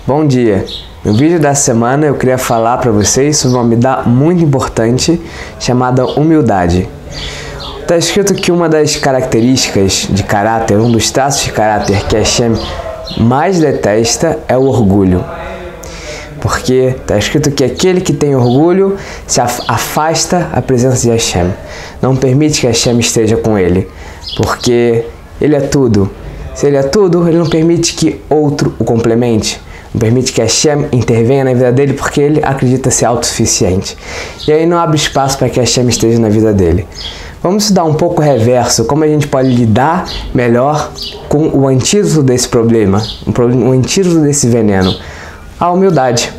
Bom dia! No vídeo da semana eu queria falar para vocês sobre uma humildade muito importante chamada humildade. Está escrito que uma das características de caráter, um dos traços de caráter que Hashem mais detesta é o orgulho. Porque está escrito que aquele que tem orgulho se afasta a presença de Hashem. Não permite que Hashem esteja com ele, porque ele é tudo. Se ele é tudo, ele não permite que outro o complemente. Não permite que Hashem intervenha na vida dele porque ele acredita ser autossuficiente. E aí não abre espaço para que Hashem esteja na vida dele. Vamos estudar um pouco o reverso, como a gente pode lidar melhor com o antídoto desse problema, o antídoto desse veneno, a humildade.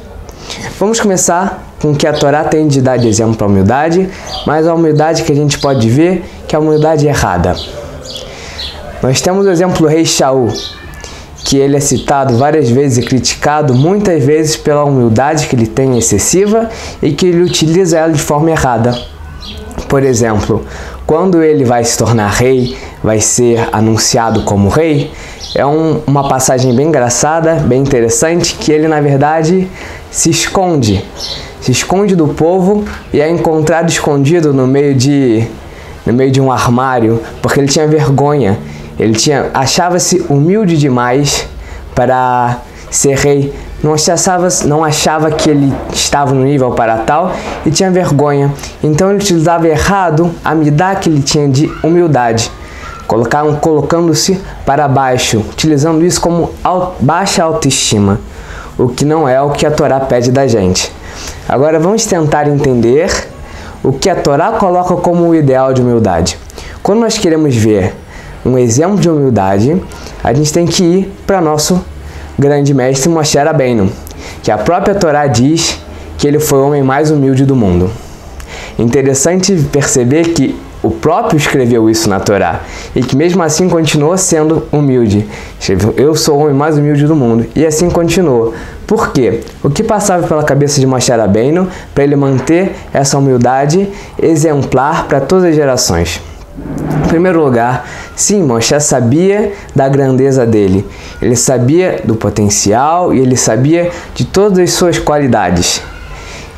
Vamos começar com o que a Torá tem de dar de exemplo para a humildade, mas a humildade que a gente pode ver que é a humildade errada. Nós temos o exemplo do rei Shaul, que ele é citado várias vezes e criticado muitas vezes pela humildade que ele tem excessiva e que ele utiliza ela de forma errada. Por exemplo, quando ele vai se tornar rei, vai ser anunciado como rei, é uma passagem bem engraçada, bem interessante, que ele na verdade se esconde do povo e é encontrado escondido no meio de um armário, porque ele tinha vergonha. Achava-se humilde demais para ser rei, não achava que ele estava no nível para tal e tinha vergonha. Então ele utilizava errado a midá que ele tinha de humildade, colocando-se para baixo, utilizando isso como baixa autoestima, o que não é o que a Torá pede da gente. Agora vamos tentar entender o que a Torá coloca como o ideal de humildade. Quando nós queremos ver um exemplo de humildade, a gente tem que ir para nosso grande mestre Moshe Rabbeinu, que a própria Torá diz que ele foi o homem mais humilde do mundo. Interessante perceber que o próprio escreveu isso na Torá e que mesmo assim continuou sendo humilde. Escreveu, eu sou o homem mais humilde do mundo, e assim continuou. Por quê? O que passava pela cabeça de Moshe Rabbeinu para ele manter essa humildade exemplar para todas as gerações? Em primeiro lugar, sim, Moshe sabia da grandeza dele, ele sabia do potencial e ele sabia de todas as suas qualidades.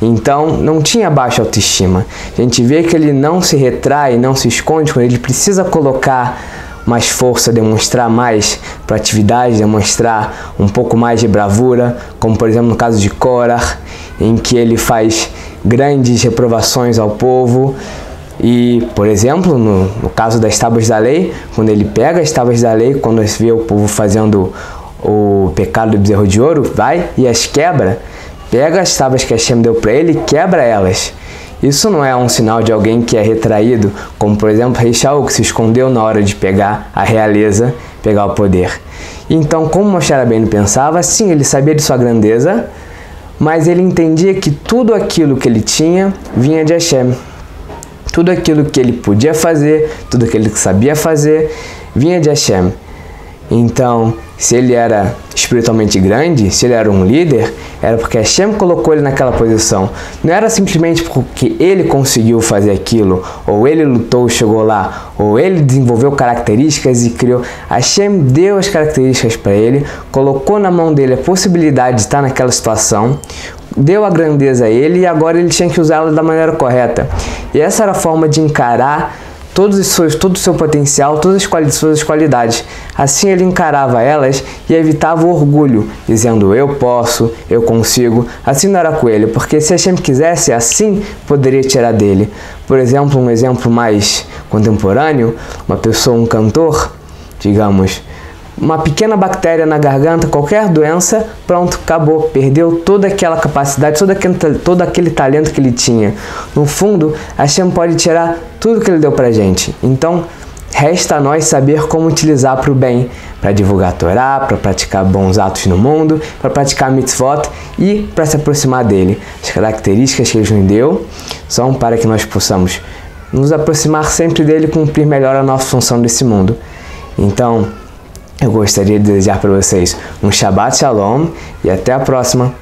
Então, não tinha baixa autoestima. A gente vê que ele não se retrai, não se esconde quando ele precisa colocar mais força, demonstrar mais proatividade, demonstrar um pouco mais de bravura, como por exemplo no caso de Korah, em que ele faz grandes reprovações ao povo. E, por exemplo, no caso das tábuas da lei, quando ele pega as tábuas da lei, quando vê o povo fazendo o pecado do bezerro de ouro, vai e as quebra, pega as tábuas que Hashem deu para ele e quebra elas. Isso não é um sinal de alguém que é retraído, como por exemplo rei Shaul, que se escondeu na hora de pegar a realeza, pegar o poder. Então, como Moshe Rabbeinu pensava, sim, ele sabia de sua grandeza, mas ele entendia que tudo aquilo que ele tinha vinha de Hashem. Tudo aquilo que ele podia fazer, tudo aquilo que sabia fazer, vinha de Hashem. Então, se ele era espiritualmente grande, se ele era um líder, era porque Hashem colocou ele naquela posição. Não era simplesmente porque ele conseguiu fazer aquilo, ou ele lutou e chegou lá, ou ele desenvolveu características e criou. Hashem deu as características para ele, colocou na mão dele a possibilidade de estar naquela situação, deu a grandeza a ele e agora ele tinha que usá-la da maneira correta. E essa era a forma de encarar todo o seu potencial, todas as suas qualidades. Assim ele encarava elas e evitava o orgulho, dizendo eu posso, eu consigo. Assim não era com ele, porque se Hashem quisesse, assim poderia tirar dele. Por exemplo, um exemplo mais contemporâneo, uma pessoa, um cantor, digamos, uma pequena bactéria na garganta, qualquer doença, pronto, acabou, perdeu toda aquela capacidade, todo aquele talento que ele tinha. No fundo, Hashem pode tirar tudo que ele deu pra gente. Então, resta a nós saber como utilizar para o bem, para divulgar a Torá, para praticar bons atos no mundo, para praticar mitzvot e para se aproximar dele. As características que ele nos deu são para que nós possamos nos aproximar sempre dele e cumprir melhor a nossa função nesse mundo. Então, eu gostaria de desejar para vocês um Shabbat Shalom e até a próxima.